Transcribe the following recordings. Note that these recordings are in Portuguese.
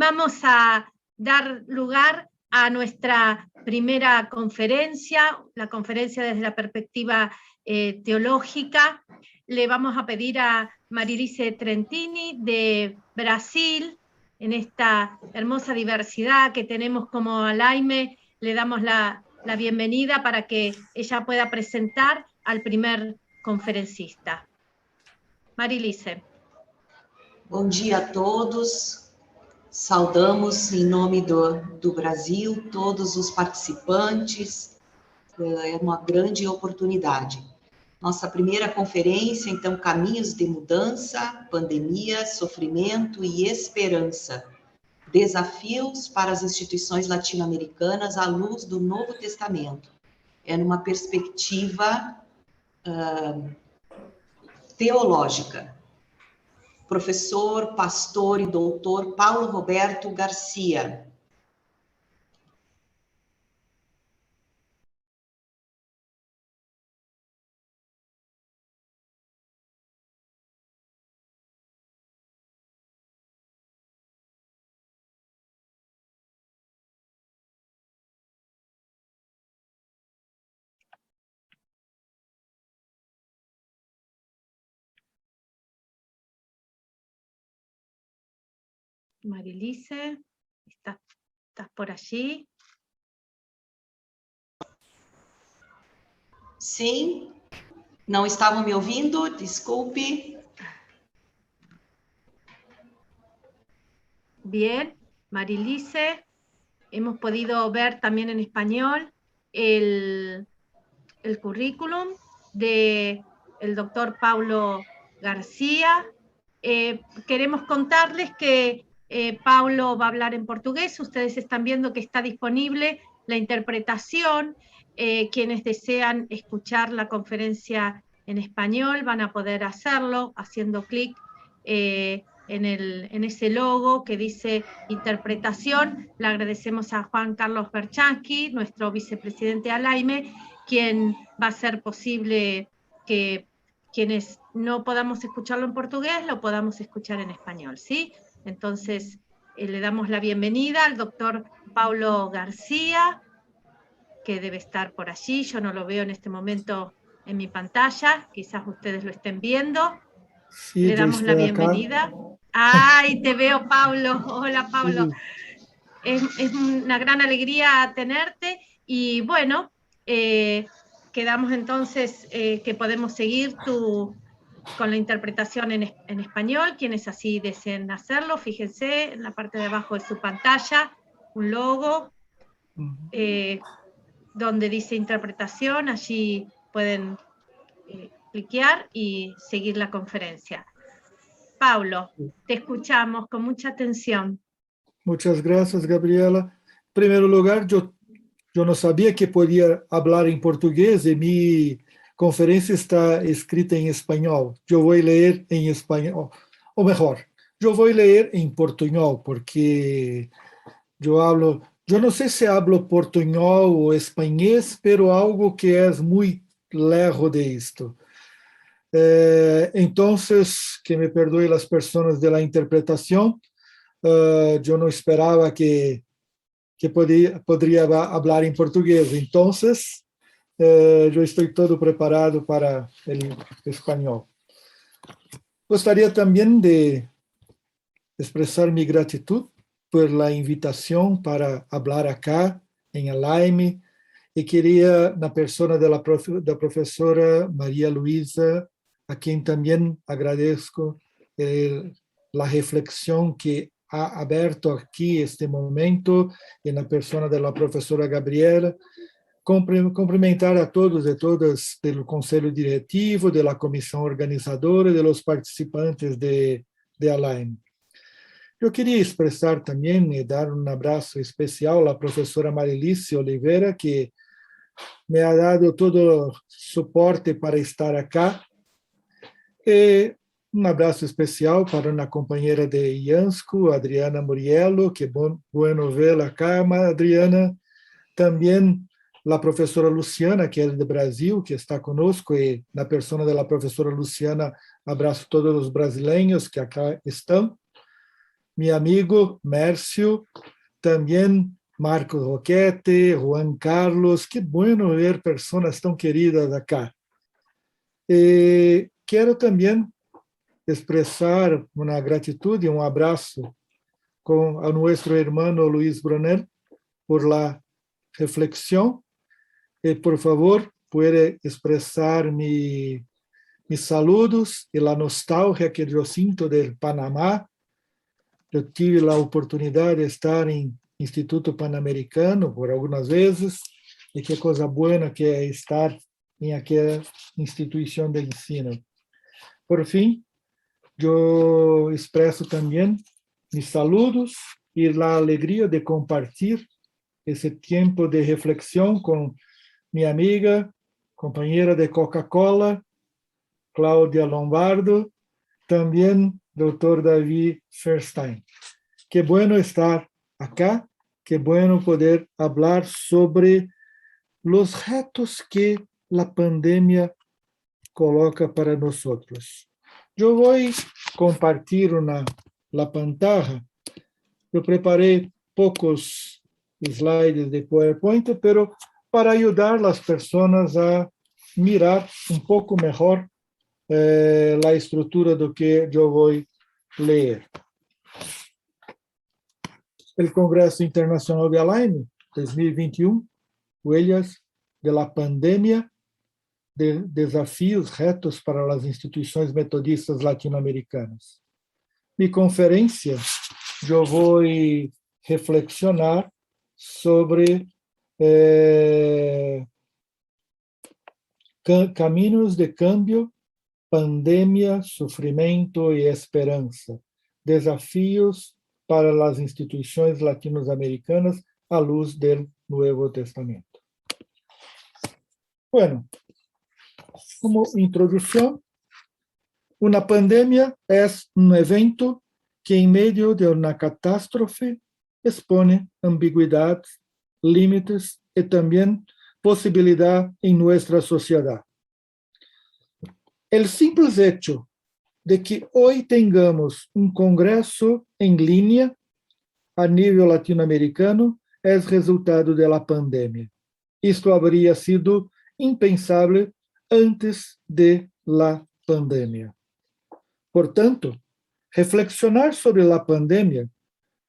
vamos a dar lugar a nuestra primera conferencia, la conferencia desde la perspectiva teológica. Le vamos a pedir a Marilise Trentini de Brasil, en esta hermosa diversidad que tenemos como Alaime, le damos la bienvenida para que ella pueda presentar al primer conferencista. Marilise. Bom dia a todos, saudamos em nome do Brasil todos os participantes, é uma grande oportunidade. Nossa primeira conferência, então, Caminhos de Mudança, Pandemia, Sofrimento e Esperança. Desafios para as instituições latino-americanas à luz do Novo Testamento. É numa perspectiva teológica. Professor, pastor e doutor Paulo Roberto Garcia. Marilise, ¿estás por allí? Sim, não estavam me ouvindo, desculpe. Bien, Marilise, hemos podido ver también en español el currículum del doctor Paulo García. Queremos contarles que Paulo va a hablar en portugués, ustedes están viendo que está disponible la interpretación, quienes desean escuchar la conferencia en español van a poder hacerlo haciendo clic en ese logo que dice interpretación. Le agradecemos a Juan Carlos Berchansky, nuestro vicepresidente Alaime, quien va a hacer posible que quienes no podamos escucharlo en portugués, lo podamos escuchar en español, ¿sí? Entonces, le damos la bienvenida al doctor Paulo García, que debe estar por allí, yo no lo veo en este momento en mi pantalla, quizás ustedes lo estén viendo. Sí, le damos la bienvenida. Acá. ¡Ay, te veo, Paulo! Hola, Paulo. Sí. Es una gran alegría tenerte, y bueno, quedamos entonces que podemos seguir con la interpretación en español, quienes así deseen hacerlo. Fíjense en la parte de abajo de su pantalla, un logo, donde dice interpretación, allí pueden cliquear y seguir la conferencia. Paulo, te escuchamos con mucha atención. Muchas gracias, Gabriela. En primer lugar, yo no sabía que podía hablar en portugués y mi conferencia está escrita en español. Yo voy a leer en español, o mejor, yo voy a leer en portuñol porque yo no sé si hablo portuñol o español, pero algo que es muy lejos de esto. Entonces, que me perdoe las personas de la interpretación, yo no esperaba que podría hablar en portugués. Entonces, yo estoy todo preparado para el español. Gostaria también de expresar mi gratitud por la invitación para hablar acá en Alaime, y quería, na persona da professora Maria Luisa, a quem também agradeço a reflexão que ha aberto aqui este momento, e na persona da professora Gabriela, cumprimentar a todos e todas do Conselho Diretivo, da comissão organizadora, dos participantes de Alaime. Eu queria expressar também e dar um abraço especial à professora Marilise Oliveira, que me ha dado todo o suporte para estar acá. E um abraço especial para uma companheira de Iansco, Adriana Muriello, que bueno vê-la acá, Adriana. Também a professora Luciana, que é do Brasil, que está conosco, e na persona da professora Luciana, abraço todos os brasileiros que acá estão. mi amigo Mércio, también Marcos Roquete, Juan Carlos. Qué bueno ver personas tan queridas acá. Quiero también expresar una gratitud y un abrazo a nuestro hermano Luis Brunet por la reflexión. Por favor, puede expresar mis saludos y la nostalgia que yo siento del Panamá. Yo tuve la oportunidad de estar en Instituto Panamericano por algunas veces, y qué cosa buena que es estar en aquella institución de ensino. Por fin, yo expreso también mis saludos y la alegría de compartir ese tiempo de reflexión con mi amiga, compañera de Coca-Cola, Cláudia Lombardo, también doctor David Feinstein. Qué bueno estar acá, qué bueno poder hablar sobre los retos que la pandemia coloca para nosotros. Yo voy a compartir la pantalla. Yo preparé pocos slides de PowerPoint, pero para ayudar a las personas a mirar un poco mejor la estructura de lo que yo voy a leer. El Congreso Internacional de Alaime, 2021, Huellas de la Pandemia, de Desafios, Retos para las Instituciones Metodistas Latinoamericanas. Mi conferencia, yo voy a reflexionar sobre caminos de cambio, pandemia, sufrimiento y esperanza. Desafíos para las instituciones latinoamericanas a luz del Nuevo Testamento. Bueno, como introducción, una pandemia es un evento que en medio de una catástrofe expone ambigüedad, límites y también posibilidad en nuestra sociedad. El simple hecho de que hoy tengamos un congreso en línea a nivel latinoamericano es resultado de la pandemia. Esto habría sido impensable antes de la pandemia. Por tanto, reflexionar sobre la pandemia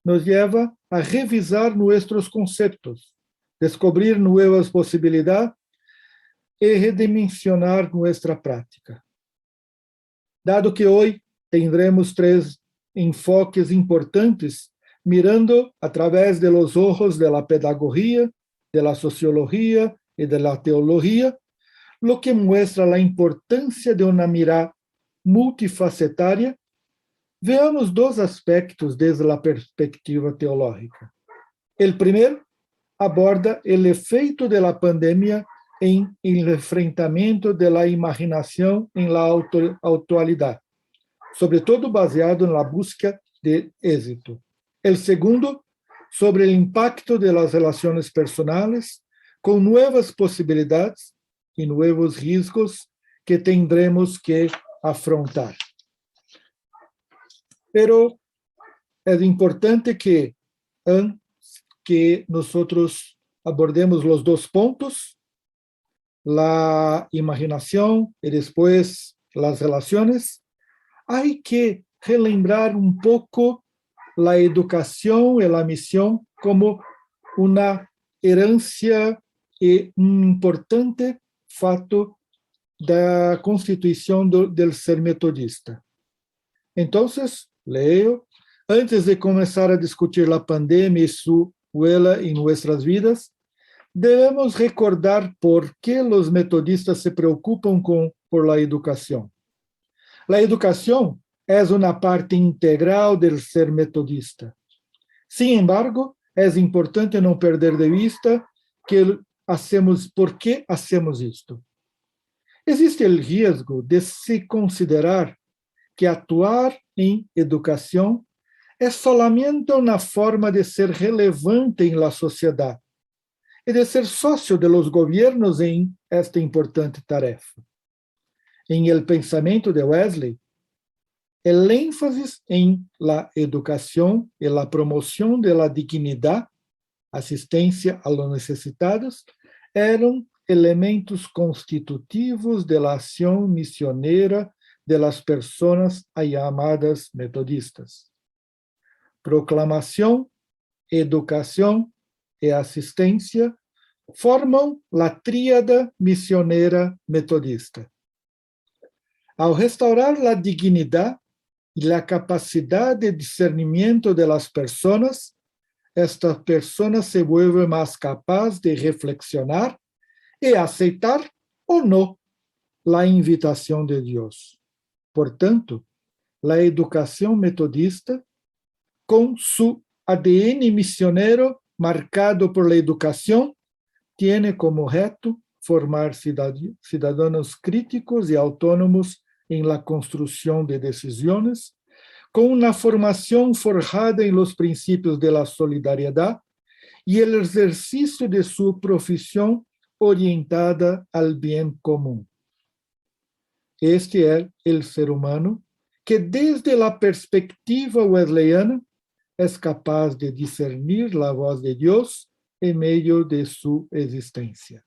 nos lleva a revisar nuestros conceptos, descubrir nuevas posibilidades y redimensionar nuestra práctica. Dado que hoy tendremos 3 enfoques importantes, mirando a través de los ojos de la pedagogía, de la sociología y de la teología, lo que muestra la importancia de una mirada multifacetaria, veamos 2 aspectos desde la perspectiva teológica. El primero aborda el efecto de la pandemia en el enfrentamiento de la imaginación en la actualidad, sobre todo baseado en la búsqueda de éxito. El segundo, sobre el impacto de las relaciones personales, con nuevas posibilidades y nuevos riesgos que tendremos que afrontar. Pero es importante que nosotros abordemos los 2 puntos, la imaginación y después las relaciones. Hay que relembrar un poco la educación y la misión como una herencia y un importante fato de la constitución del ser metodista. Entonces, leo, antes de comenzar a discutir la pandemia y su huella en nuestras vidas, debemos recordar por qué los metodistas se preocupan por la educación. La educación es una parte integral del ser metodista. Sin embargo, es importante no perder de vista por qué hacemos esto. Existe el riesgo de se considerar que actuar en educación es solamente una forma de ser relevante en la sociedad y de ser socio de los gobiernos en esta importante tarefa. En el pensamiento de Wesley, el énfasis en la educación y la promoción de la dignidad, asistencia a los necesitados, eran elementos constitutivos de la acción misionera de las personas llamadas metodistas. Proclamación, educación y asistencia forman la tríada misionera metodista. Al restaurar la dignidad y la capacidad de discernimiento de las personas, estas personas se vuelven más capaces de reflexionar y aceitar o no la invitación de Dios. Por tanto, la educación metodista, con su ADN misionero marcado por la educación, tiene como reto formar ciudadanos críticos y autónomos en la construcción de decisiones, con una formación forjada en los principios de la solidaridad y el ejercicio de su profesión orientada al bien común. Este es el ser humano que desde la perspectiva wesleyana es capaz de discernir la voz de Dios en medio de su existencia.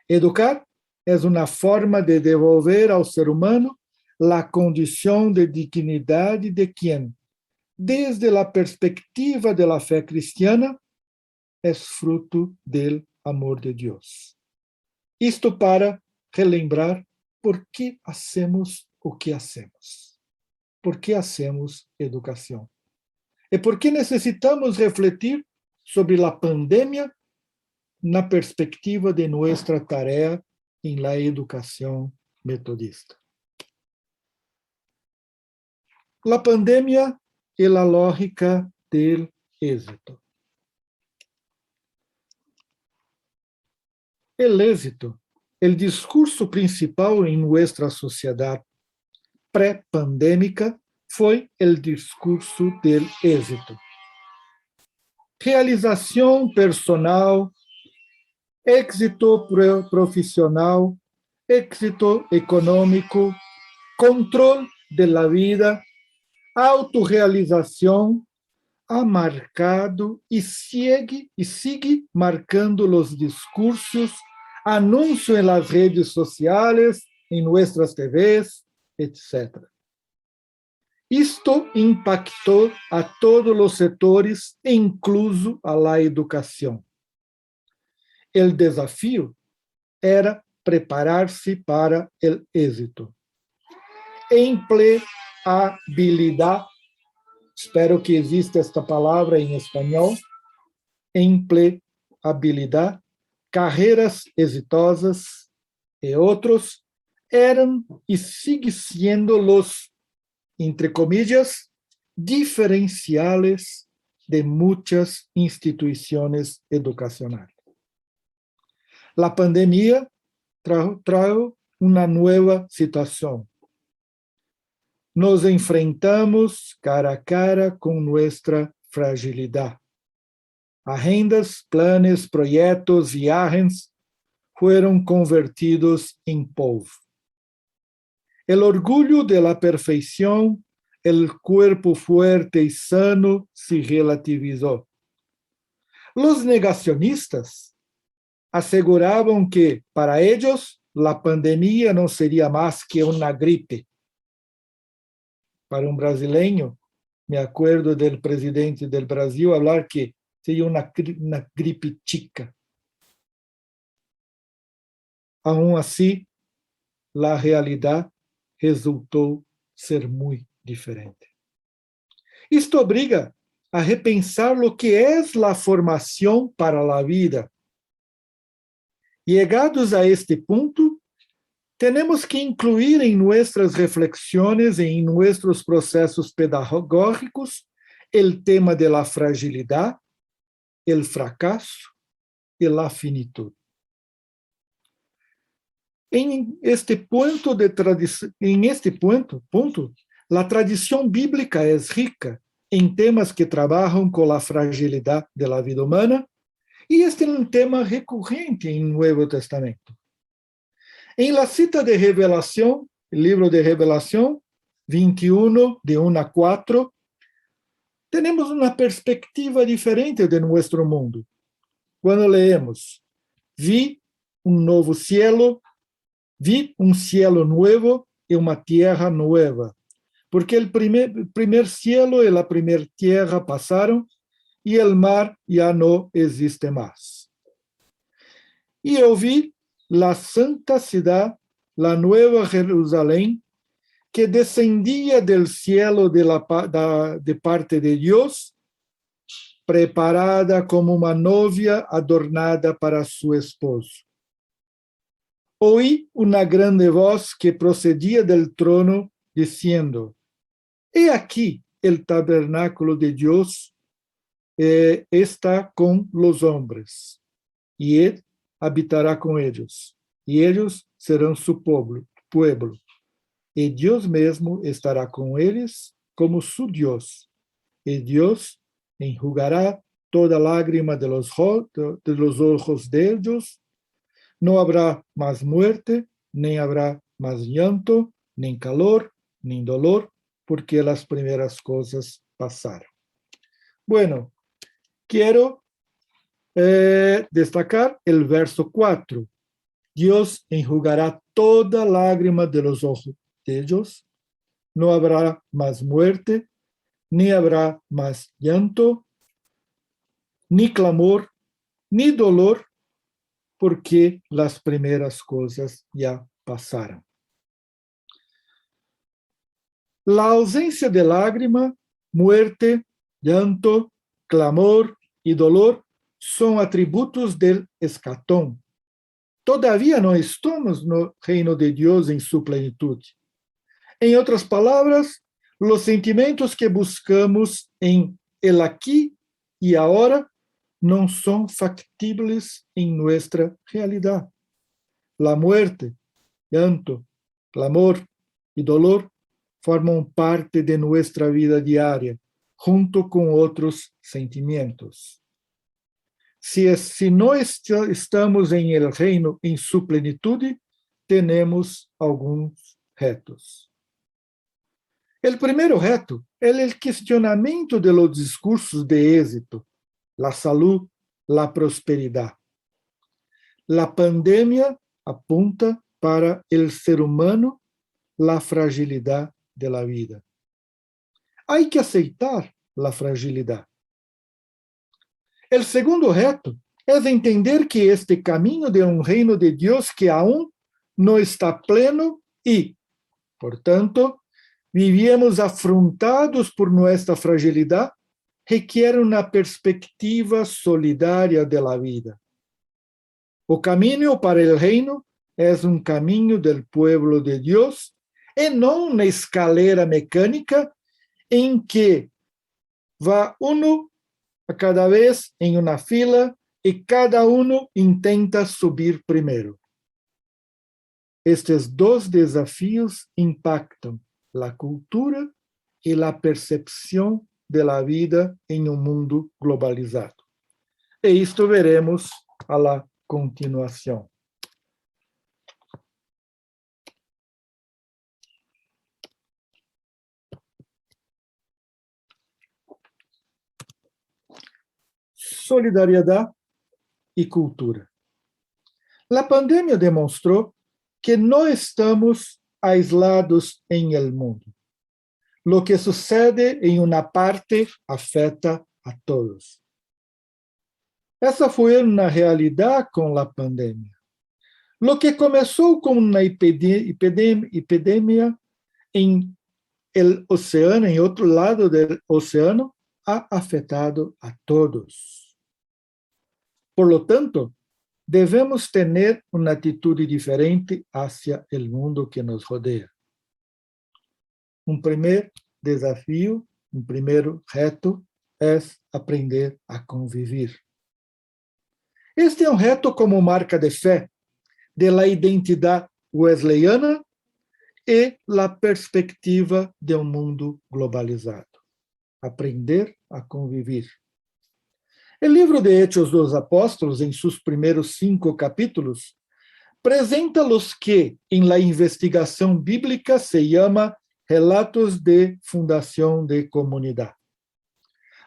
Educar es una forma de devolver al ser humano la condición de dignidad de quien, desde la perspectiva de la fe cristiana, es fruto del amor de Dios. Esto para relembrar por qué hacemos o que hacemos. Por qué hacemos educación. Y por qué necesitamos refletir sobre la pandemia na perspectiva de nuestra tarea en la educación metodista. La pandemia y la lógica del éxito. El éxito, el discurso principal en nuestra sociedad pré-pandémica fue el discurso del éxito. Realización personal, éxito profesional, éxito econômico, controle de la vida, autorrealização, ha marcado e sigue marcando los discursos, anúncio en las redes sociales, en nuestras TVs, etc. Isto impactou a todos os setores, incluso a la educação. O desafio era preparar-se para o êxito. Empleabilidade, espero que exista esta palavra em espanhol, empleabilidade, carreiras exitosas e outros, eram e siguen siendo los, entre comillas, diferenciales de muitas instituições educacionais. La pandemia trajo una nueva situación. Nos enfrentamos cara a cara con nuestra fragilidad. Agendas, planes, proyectos, viajes fueron convertidos en polvo. El orgullo de la perfección, el cuerpo fuerte y sano se relativizó. Los negacionistas aseguraban que, para ellos, la pandemia no sería más que una gripe. Para un brasileño, me acuerdo del presidente del Brasil hablar que sería una gripe chica. Aún así, la realidad resultó ser muy diferente. Esto obliga a repensar lo que es la formación para la vida. Llegados a este punto, tenemos que incluir en nuestras reflexiones y en nuestros procesos pedagógicos el tema de la fragilidad, el fracaso y la finitud. En este punto, la tradición bíblica es rica en temas que trabajan con la fragilidad de la vida humana, y este es un tema recurrente en el Nuevo Testamento. En la cita de Revelación, el libro de Revelación, 21, de 1 a 4, temos uma perspectiva diferente de nosso mundo. Quando leemos, vi um novo cielo, vi um cielo novo e uma terra nova, porque o primeiro cielo e a primeira terra passaram e o mar já não existe mais. E eu vi a santa cidade, a nova Jerusalém, que descendia del cielo de parte de Deus, preparada como uma novia adornada para su esposo. Oí uma grande voz que procedia del trono, diciendo: He aquí el tabernáculo de Dios está com los hombres, y él habitará com ellos, y ellos serão su pueblo, e Deus mesmo estará com eles como su Dios, e Deus enjugará toda lágrima de los ojos de ellos. No habrá más muerte, nem habrá más llanto, nem calor, nem dolor, porque las primeras cosas pasaron. Bueno, quiero destacar el verso 4. Dios enjugará toda lágrima de los ojos de ellos. No habrá más muerte, ni habrá más llanto, ni clamor, ni dolor, porque las primeras cosas ya pasaron. La ausencia de lágrima, muerte, llanto, clamor y dolor son atributos del escatón. Todavía no estamos no reino de Dios en su plenitud. En otras palabras, los sentimientos que buscamos en el aquí y ahora no son factibles en nuestra realidad. La muerte, llanto, clamor y dolor forman parte de nuestra vida diaria, junto con otros sentimientos. Si no estamos en el reino en su plenitud, tenemos algunos retos. El primer reto es el cuestionamiento de los discursos de éxito, la salud, la prosperidad. La pandemia apunta para el ser humano la fragilidad de la vida. Hay que aceitar la fragilidad. El segundo reto es entender que este camino de un reino de Dios que aún no está pleno y, por tanto, vivíamos afrontados por nuestra fragilidad, requiere una perspectiva solidaria de la vida. O camino para el reino es un camino del pueblo de Dios y no una escalera mecánica en que va uno a cada vez en una fila y cada uno intenta subir primero. Estes dos desafíos impactan la cultura y la percepción de la vida en un mundo globalizado. E esto veremos a la continuación. Solidariedad y cultura. La pandemia demostró que no estamos aislados en el mundo. Lo que sucede en una parte afecta a todos. Essa foi uma realidade com a pandemia. Lo que começou com uma epidemia em el oceano, em outro lado do oceano, ha afetado a todos. Por lo tanto, devemos ter uma atitude diferente hacia o mundo que nos rodeia. Primeiro desafio, primeiro reto é aprender a conviver. Este é reto como marca de fé de la identidade wesleyana e la perspectiva de um mundo globalizado. Aprender a conviver. O livro de Hechos dos Apóstolos, em seus primeiros 5 capítulos, apresenta os que, em la investigação bíblica, se chama relatos de fundação de comunidade.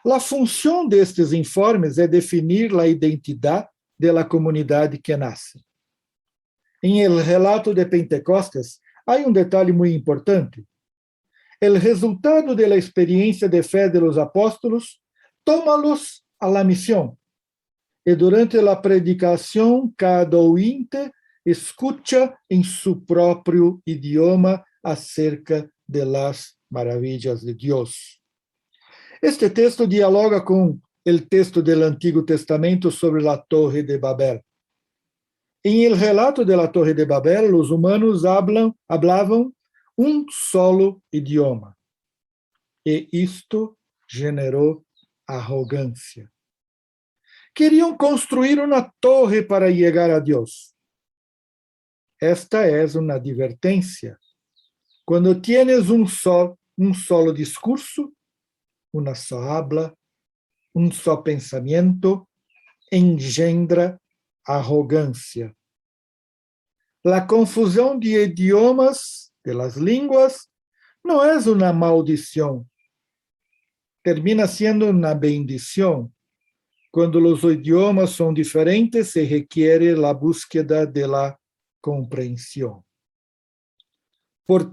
A função destes informes é definir a identidade da comunidade que nasce. Em el relato de Pentecostes, há detalhe muito importante. O resultado da experiência de fé de los apóstolos toma-los a la missão. E durante a predicação, cada ouvinte escuta em seu próprio idioma acerca de las maravillas de Deus. Este texto dialoga com o texto do Antigo Testamento sobre a Torre de Babel. Em el relato de la Torre de Babel, os humanos hablavam solo idioma. E isto generou arrogância. Queriam construir uma torre para chegar a Deus. Esta é uma advertência. Quando tienes solo discurso, uma só habla, só pensamento, engendra arrogância. A confusão de idiomas, de las línguas, não é uma maldição. Termina sendo uma bendição. Quando os idiomas são diferentes, se requer a búsqueda de la compreensão. Por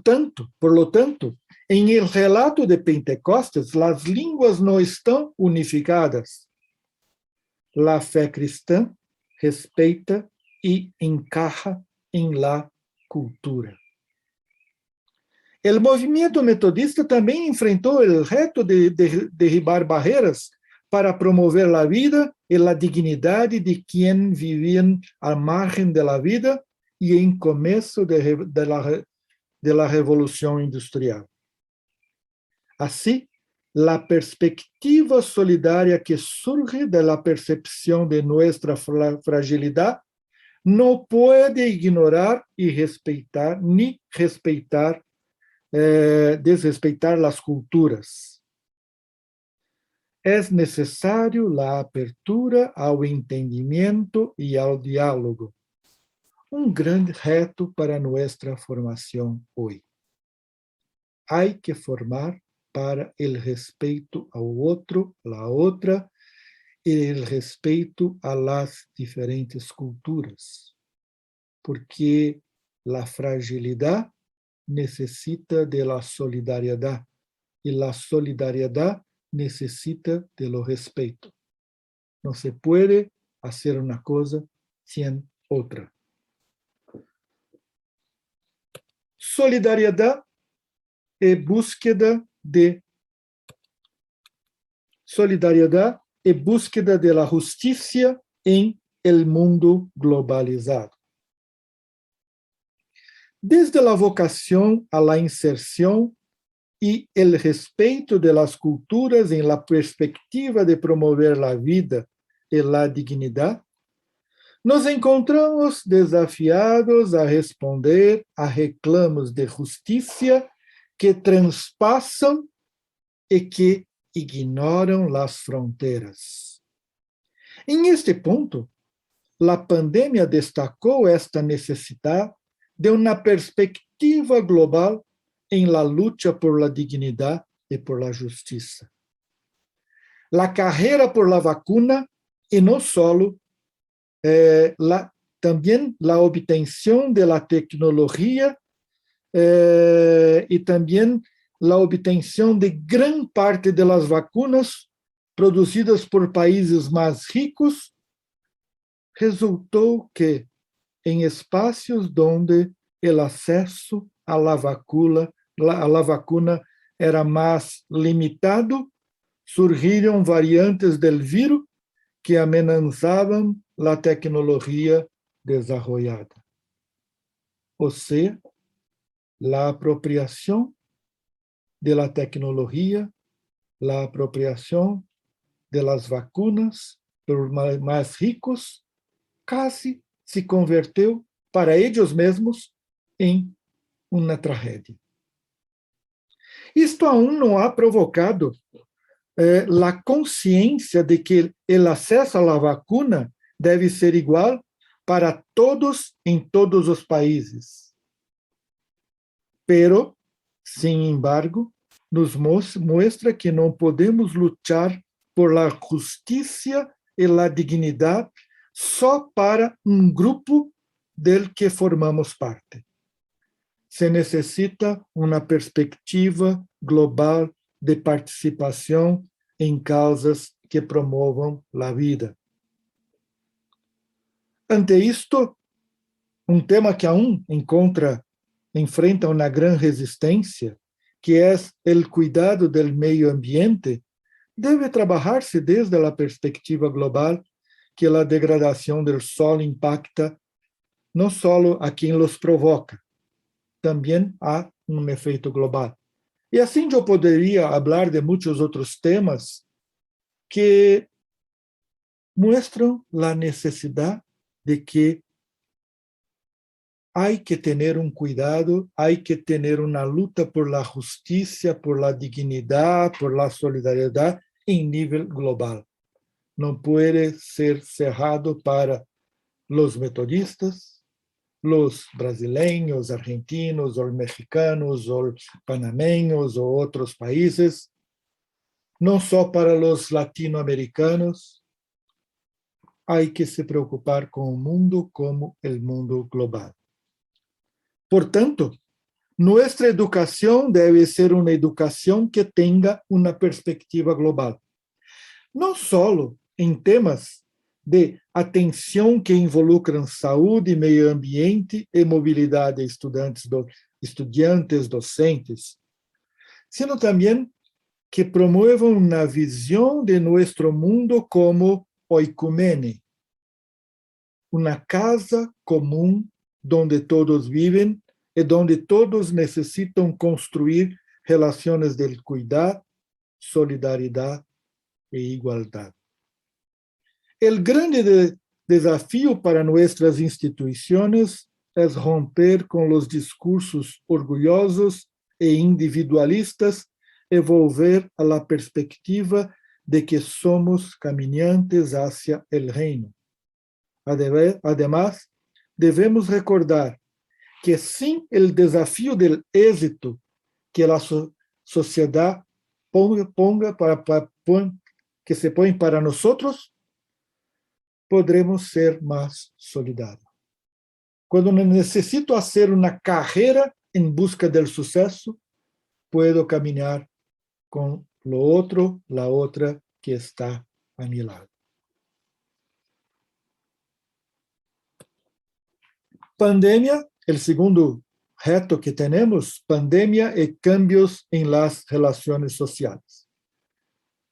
lo tanto, em el relato de Pentecostes, as línguas não estão unificadas. La fé cristã respeita e encaja em la cultura. O movimento metodista também enfrentou o reto de derribar barreiras para promover a vida e a dignidade de quem viviam à margem da vida e em começo da Revolução Industrial. Assim, a perspectiva solidária que surge da percepção de nossa fragilidade não pode ignorar e respeitar, nem desrespeitar as culturas. É necessário a abertura ao entendimento e ao diálogo. Grande reto para nossa formação hoje. Há que formar para o respeito ao outro, à outra, e o respeito a las diferentes culturas. Porque a fragilidade necessita de la solidariedade, e a solidariedade necessita de lo respeito. Não se pode fazer uma coisa sem outra. Solidariedade e búsqueda de la justiça em el mundo globalizado. Desde a vocação a la inserção e el respeito de las culturas em la perspectiva de promover la vida e la dignidade, nos encontramos desafiados a responder a reclamos de justiça que transpassam e que ignoram as fronteiras. Em este ponto, a pandemia destacou esta necessidade de uma perspectiva global em la lucha por la dignidade e por la justiça. La carreira por la vacuna e não solo também a obtenção de la tecnologia e também a obtenção de grande parte de las vacunas produzidas por países mais ricos, resultou que, em espaços onde o acesso à vacuna era mais limitado, surgiram variantes del vírus que amenazavam a tecnologia desenvolvida. Ou seja, a apropriação de la tecnologia, a apropriação de las vacunas por mais ricos, quase se converteu para eles mesmos em uma tragédia. Isto aún não ha provocado a consciência de que o acesso à vacuna deve ser igual para todos em todos os países. Pero Sin embargo, nos muestra que não podemos lutar por la justicia e la dignidad só para grupo del que formamos parte. Se necessita uma perspectiva global de participação em causas que promovam a vida. Ante isto, tema que aún enfrenta uma grande resistência, que é o cuidado do meio ambiente, deve trabalhar-se desde a perspectiva global que a degradação do solo impacta não só a quem los provoca, também há efeito global. E assim eu poderia falar de muitos outros temas que mostram a necessidade de que há que ter cuidado, há que ter uma luta por la justiça, por la dignidade, por la solidariedade em nível global. Não pode ser cerrado para os metodistas, os brasileiros, argentinos, ou mexicanos, ou panamenhos, ou outros países, não só para os latino-americanos. Há que se preocupar com o mundo como o mundo global. Portanto, nossa educação deve ser uma educação que tenha uma perspectiva global. Não só em temas de atenção que involucram saúde, meio ambiente e mobilidade de estudantes, docentes, sino também que promovam uma visão de nosso mundo como oikumene, uma casa comum onde todos vivem e onde todos necessitam construir relações de cuidado, solidariedade e igualdade. O grande desafio para nossas instituições é romper com os discursos orgulhosos e individualistas e volver a la perspectiva de que somos caminhantes hacia el reino. Además, devemos recordar que sem o desafio do êxito que a sociedade que se põe para nós, podremos ser mais solidários. Quando necessito fazer uma carreira em busca do sucesso, puedo caminhar com o outro, a outra que está a meu lado. Pandemia, o segundo reto que temos, pandemia e cambios em las relações sociais.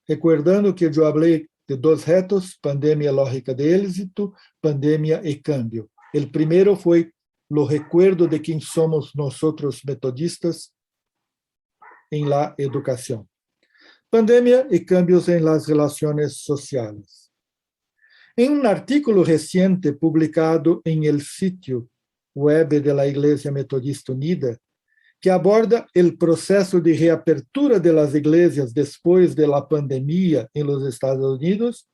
Recordando que eu falei de dois retos, pandemia lógica de êxito, pandemia e cambio. O primeiro foi o recuerdo de quem somos nós metodistas em la educação. Pandemia e cambios em las relações sociais. Em um artículo recente publicado em el sitio web de la Iglesia Metodista Unida, que aborda o processo de reapertura de las iglesias depois de la pandemia em los Estados Unidos,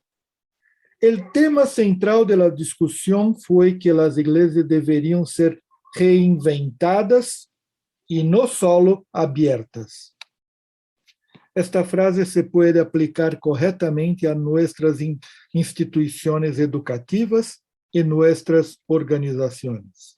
o tema central de la discussão foi que as iglesias deveriam ser reinventadas e não solo abertas. Esta frase se pode aplicar corretamente a nossas instituições educativas e nossas organizações.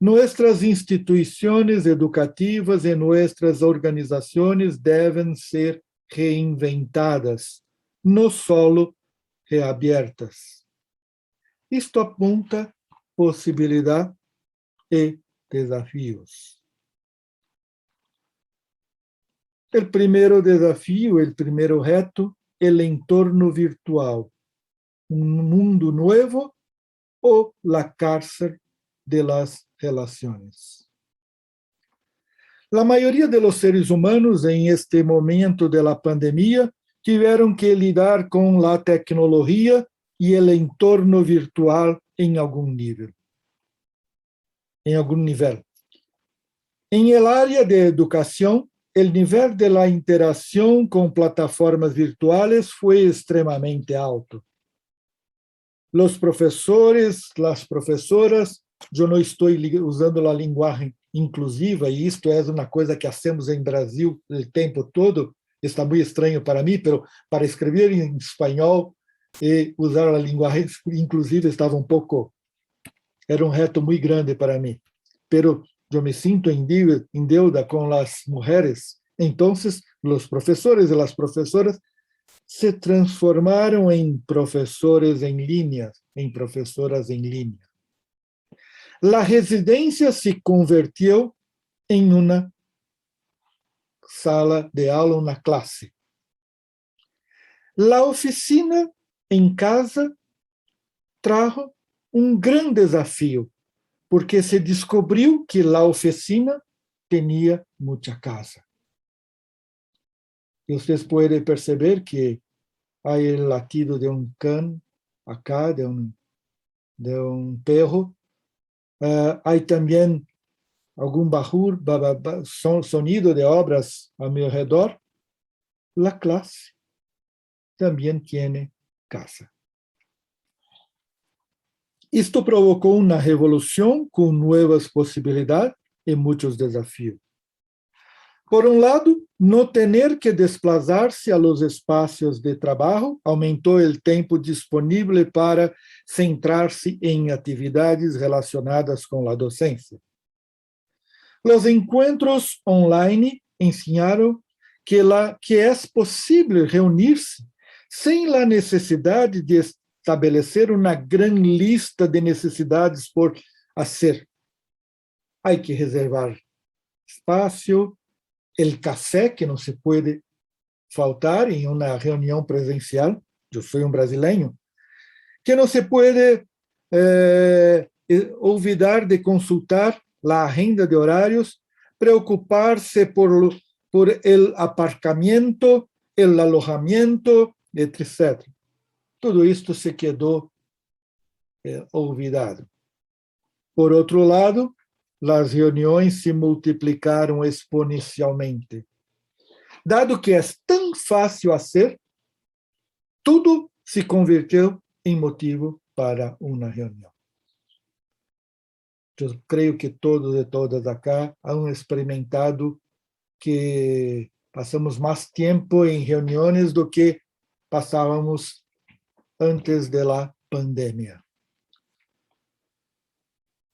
Nossas instituições educativas e nossas organizações devem ser reinventadas, não solo reabertas. Isto aponta possibilidade e desafios. O primeiro desafio, o primeiro reto, é o entorno virtual. Mundo novo ou la cárcel de las relações. A maioria de los seres humanos em este momento de la pandemia tiveram que lidar com a tecnologia e o entorno virtual em algum nível. Em el área de educação, o nível de la interação com plataformas virtuais foi extremamente alto. Os professores, as professoras, eu não estou usando a linguagem inclusiva, e isto é uma coisa que hacemos em Brasil o tempo todo, está muito estranho para mim, mas para escrever em espanhol e usar a linguagem inclusiva estava era um reto muito grande para mim. Pero eu me sinto em deuda com as mulheres. Então, os professores e as professoras se transformaram em professores em linha, em professoras em linha. A residência se convertiu em uma sala de aula, uma classe. A oficina em casa trajo um grande desafio, porque se descobriu que a oficina tinha muita casa. E vocês podem perceber que há o latido de um cão acá, de um perro. Há também algum barulho, sonido de obras a meu redor. A classe também tem casa. Isto provocou uma revolução com novas possibilidades e muitos desafios. Por um lado, não ter que desplazar-se a los espaços de trabalho aumentou o tempo disponível para centrar-se em atividades relacionadas com a docência. Os encontros online ensinaram que é possível reunir-se sem a necessidade de estabelecer uma grande lista de necessidades por fazer. Há que reservar espaço, o café, que não se pode faltar em uma reunião presencial. Eu sou um brasileiro, que não se pode olvidar de consultar a agenda de horários, preocupar-se por el aparcamento, el alojamento, etc. Tudo isto se quedou olvidado. Por outro lado, as reuniões se multiplicaram exponencialmente. Dado que é tão fácil fazer, tudo se converteu em motivo para uma reunião. Eu creio que todos e todas acá han experimentado que passamos mais tempo em reuniões do que passávamos antes da pandemia.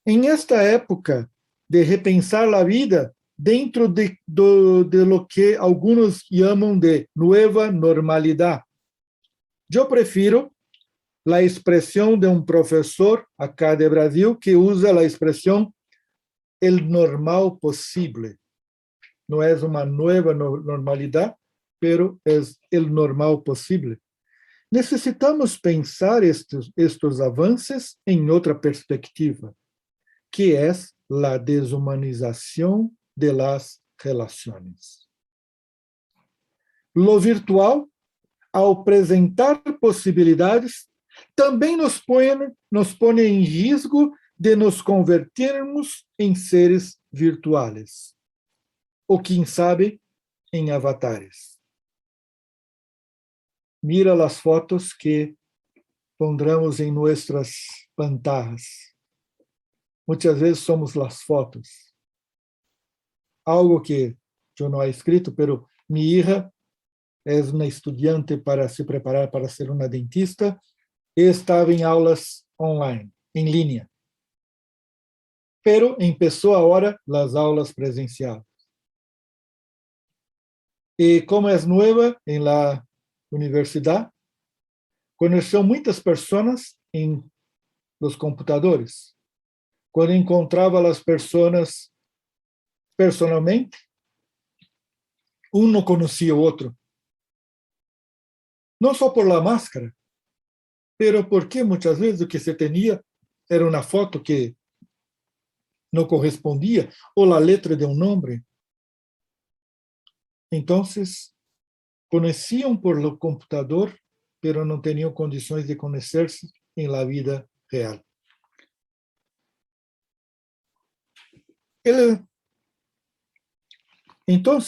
Em esta época de repensar a vida dentro de lo que alguns chamam de nova normalidade, eu prefiro a expressão de um professor acá de Brasil que usa a expressão el normal possível. Não é uma nova normalidade, pero é el normal possível. Necessitamos pensar estes avanços em outra perspectiva, que é a desumanização de las relações. Lo virtual, ao apresentar possibilidades, também nos põe em risco de nos convertermos em seres virtuais, ou quem sabe, em avatares. Mira as fotos que pondremos em nossas pantallas. Muitas vezes somos as fotos. Algo que eu não he escrito, pero minha hija é uma estudante para se preparar para ser uma dentista e estava em aulas online, em linha. Pero empezó agora as aulas presenciais. E como é nova em la universidade, conheceu muitas pessoas em los computadores. Quando encontrava as pessoas personalmente, um não conhecia o outro. Não só por la máscara, pero porque muitas vezes o que se tinha era uma foto que não correspondia, ou a letra de um nome. Então, conheciam por lo computador, pero não tinham condições de conhecer-se em la vida real. Então,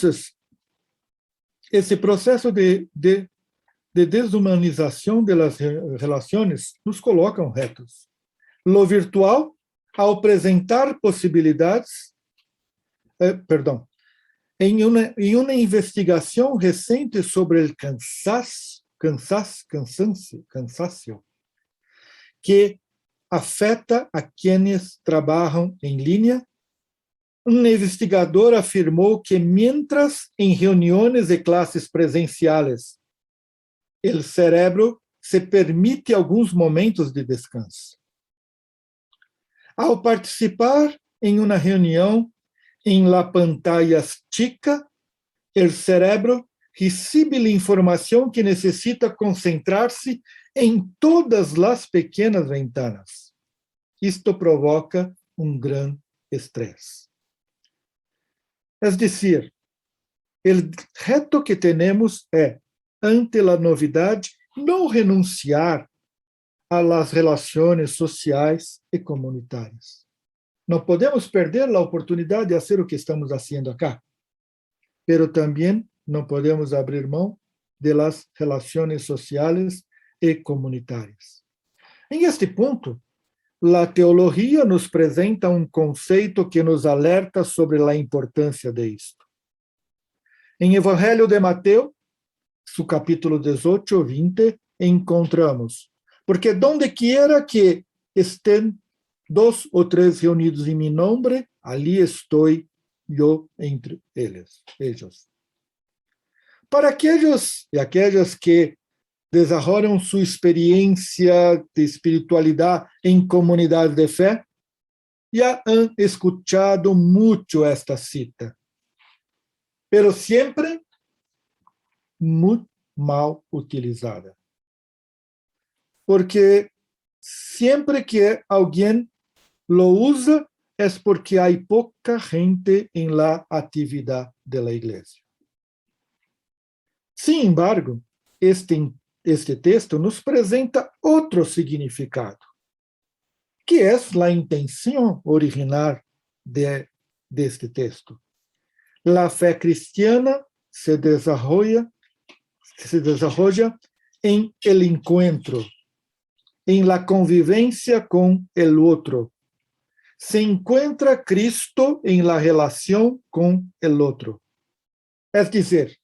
esse processo de desumanização das relações nos coloca retos. Lo virtual, ao apresentar possibilidades, perdão, em uma investigação recente sobre o cansaço que afeta a quienes trabalham em linha, um investigador afirmou que, mientras em reuniões de classes presenciais, o cérebro se permite alguns momentos de descanso. Ao participar em uma reunião em la pantalla chica, o cérebro recebe a informação que necessita concentrar-se em todas as pequenas ventanas. Isto provoca um grande estresse. É decir, o reto que temos é, ante a novidade, não renunciar a las relações sociais e comunitárias. Não podemos perder a oportunidade de fazer o que estamos fazendo acá, pero também não podemos abrir mão de las relações sociais e comunitárias. Em este ponto, a teologia nos apresenta um conceito que nos alerta sobre a importância de isto. Em Evangelho de Mateus, su capítulo 18, 20, encontramos: porque donde quiera que estén 2 ou 3 reunidos em mi nombre, ali estou eu entre eles. Para aqueles e aquelas que desarrollam sua experiência de espiritualidade em comunidade de fé, já han escuchado muito esta cita, pero sempre muito mal utilizada. Porque sempre que alguém lo usa é porque há pouca gente em la atividade de la igreja. Sin embargo, este texto nos apresenta outro significado, que é a intenção original deste texto. La fé cristiana se desarrolla em el encuentro, em la convivência com el outro. Se encuentra Cristo em la relação com el outro. É dizer,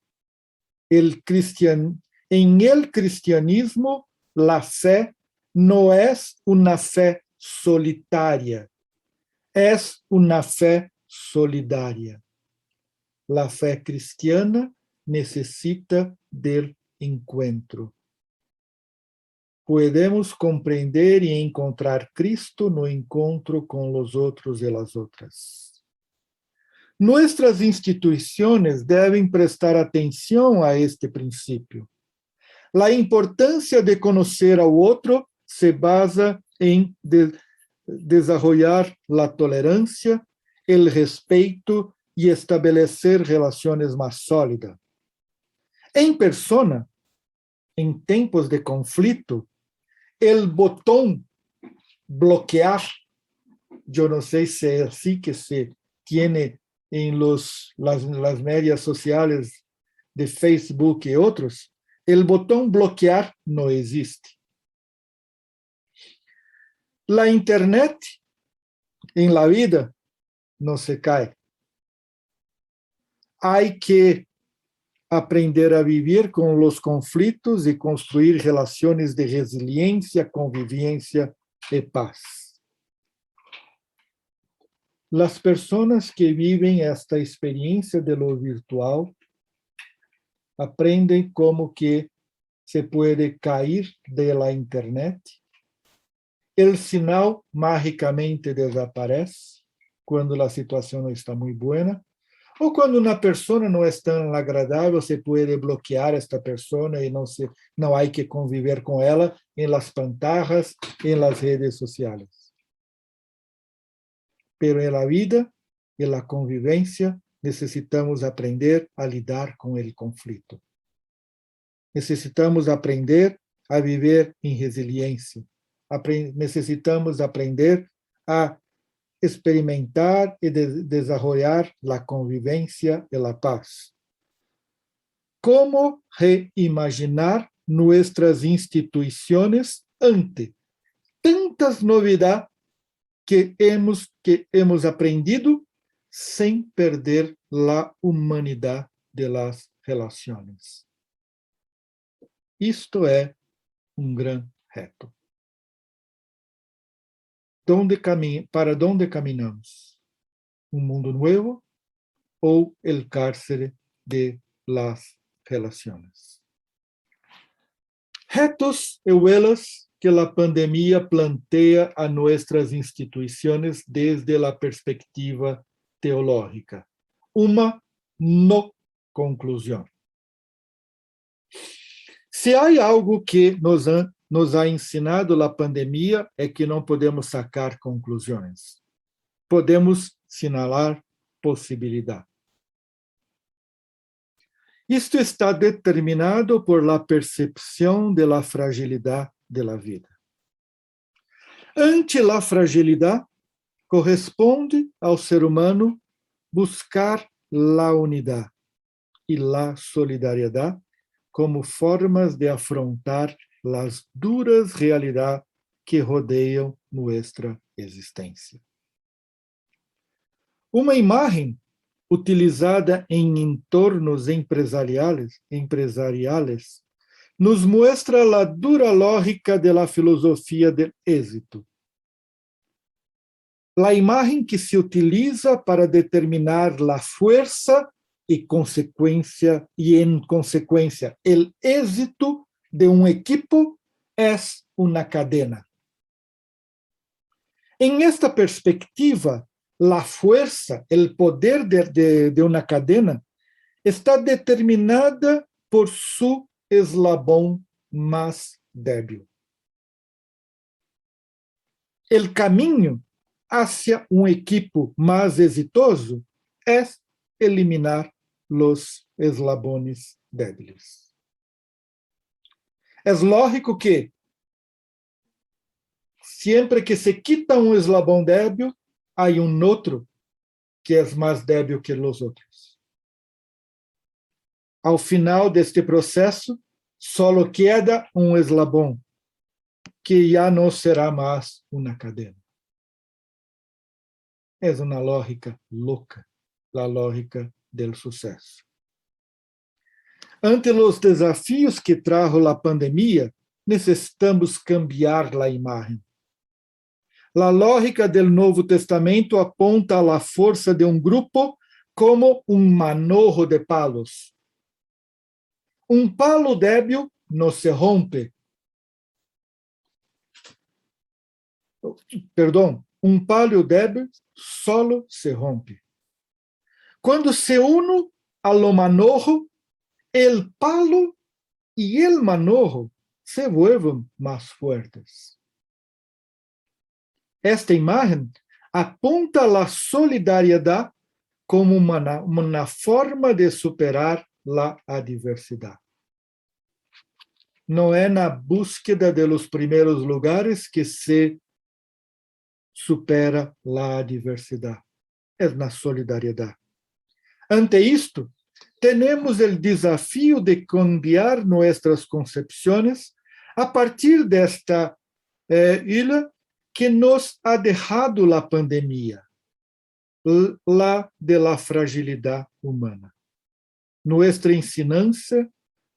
em el cristianismo, la fé não é uma fé solitária, é uma fé solidária. La fé cristiana necessita del encuentro. Podemos compreender e encontrar Cristo no encontro com os outros e as outras. Nuestras instituições devem prestar atenção a este princípio. A importância de conhecer ao outro se basa em desenvolver a tolerância, o respeito e estabelecer relações mais sólidas. Em persona, em tempos de conflito, o botão bloquear, eu não sei se é assim que se tiene em las mídias sociais de Facebook e outros, o botão bloquear não existe. La internet em la vida não se cai. Há que aprender a viver com os conflitos e construir relações de resiliência, convivência e paz. As pessoas que vivem esta experiência de lo virtual aprendem como que se pode cair de la internet, o sinal magicamente desaparece quando a situação não está muito boa, ou quando uma pessoa não é tão agradável, se pode bloquear esta pessoa e não há que conviver com ela em las pantallas, em las redes sociais. Pero en la vida e la convivência necessitamos aprender a lidar com o conflito. Necessitamos aprender a viver em resiliência. Necessitamos aprender a experimentar e desenvolver a convivência e a paz. Como reimaginar nossas instituições ante tantas novidades que hemos aprendido sem perder a humanidade de las relações. Isto é grande reto. ¿Para dónde caminamos? Mundo novo ou el cárcere de las relações? Retos e huelas que a pandemia plantea a nuestras instituições desde a perspectiva teológica. Uma no conclusão. Se há algo que nos ha ensinado a pandemia é que não podemos sacar conclusões. Podemos sinalar possibilidade. Isto está determinado por la percepção de la fragilidade de la vida. Ante la fragilidade, corresponde ao ser humano buscar la unidade e la solidariedade como formas de afrontar las duras realidades que rodeiam nuestra existência. Uma imagem utilizada em entornos empresariales nos muestra a dura lógica de la filosofia del éxito. A imagem que se utiliza para determinar a força e en consecuencia, el éxito de un equipo es una cadena. En esta perspectiva, la fuerza, el poder de una cadena está determinada por su eslabón más débil. El camino hacia un equipo más exitoso es eliminar los eslabones débiles. É lógico que, sempre que se quita um eslabão débil, há outro que é mais débil que os outros. Ao final deste processo, só queda um eslabão, que já não será mais uma cadena. É uma lógica louca, a lógica do sucesso. Ante os desafios que trajo a pandemia, necessitamos cambiar a imagem. A lógica do Novo Testamento aponta a força de um grupo como manojo de palos. Palo débil não se rompe. Perdão, palo débil solo se rompe. Quando se une a lo manojo, el palo y el manojo se vuelven más fuertes. Esta imagen apunta a la solidariedad como una forma de superar la adversidad. No es na búsqueda de los primeros lugares que se supera la adversidad, es na solidariedad. Ante isto, temos o desafio de cambiar nossas concepções a partir desta ilha que nos ha dejado a pandemia, la de la fragilidade humana. Nuestra ensinança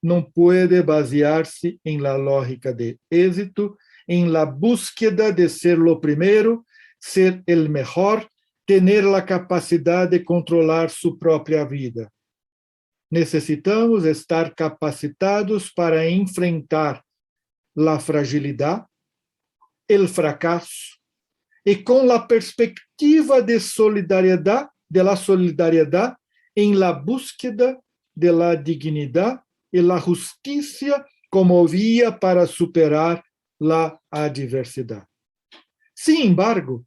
não pode basear-se em la lógica de éxito, em la búsqueda de ser lo primero, ser el mejor, tener la capacidade de controlar sua própria vida. Necessitamos estar capacitados para enfrentar a fragilidade, o fracasso, e com a perspectiva de solidariedade, em la búsqueda de la dignidade e la justiça como via para superar la adversidade. Sin embargo,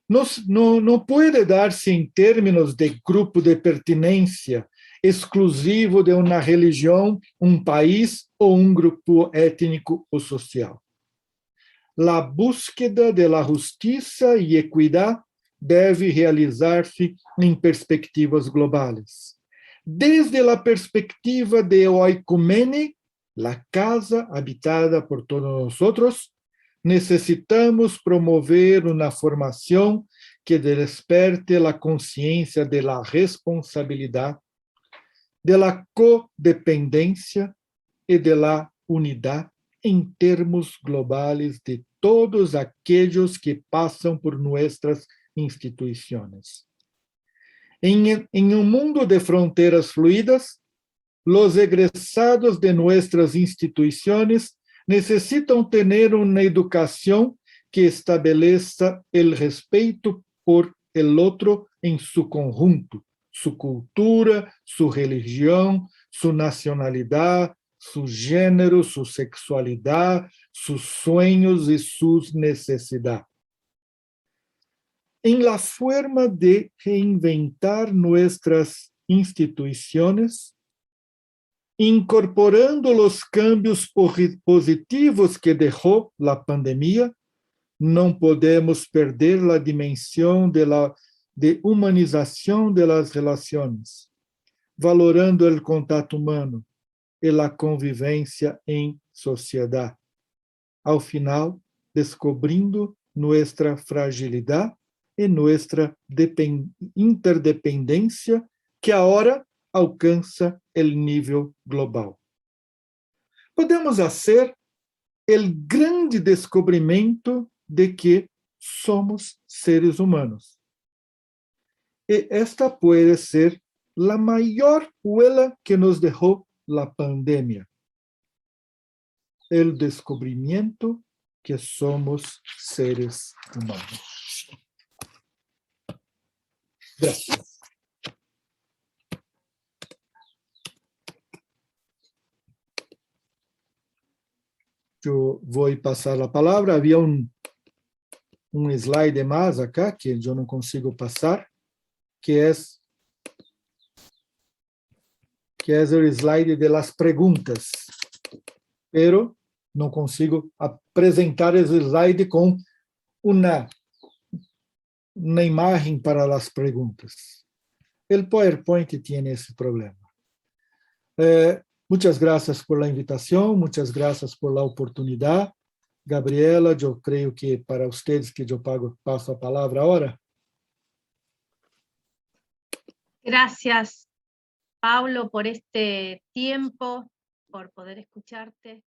não pode dar-se em termos de grupo de pertinência exclusivo de uma religião, país ou grupo étnico ou social. A búsqueda de la justiça e equidade deve realizar-se em perspectivas globais. Desde a perspectiva de oikumene, a casa habitada por todos nós, necessitamos promover uma formação que desperte a consciência da responsabilidade, da codependência e da unidade em termos globais de todos aqueles que passam por nossas instituições. Em um mundo de fronteiras fluidas, os egresados de nossas instituições necessitam ter uma educação que estabeleça o respeito por el outro em seu conjunto, sua cultura, sua religião, sua nacionalidade, seu gênero, sua sexualidade, seus sonhos e suas necessidades. Em la forma de reinventar nossas instituições, incorporando os cambios positivos que deixou a pandemia, não podemos perder a dimensão de humanização das relações, valorando o contato humano e a convivência em sociedade. Ao final, descobrindo nossa fragilidade e nossa interdependência, que agora alcança o nível global. Podemos fazer o grande descobrimento de que somos seres humanos. E esta pode ser a maior huella que nos deixou a pandemia. O descobrimento que somos seres humanos. Gracias. Eu vou passar a palavra. Havia um slide mais acá que eu não consigo passar, que é o slide de las perguntas. Pero não consigo apresentar esse slide com uma imagem para as perguntas. O PowerPoint tem esse problema. Muchas gracias por la invitación, muchas gracias por la oportunidad. Gabriela, yo creo que para ustedes que yo paso a palabra ahora. Gracias, Pablo, por este tiempo, por poder escucharte.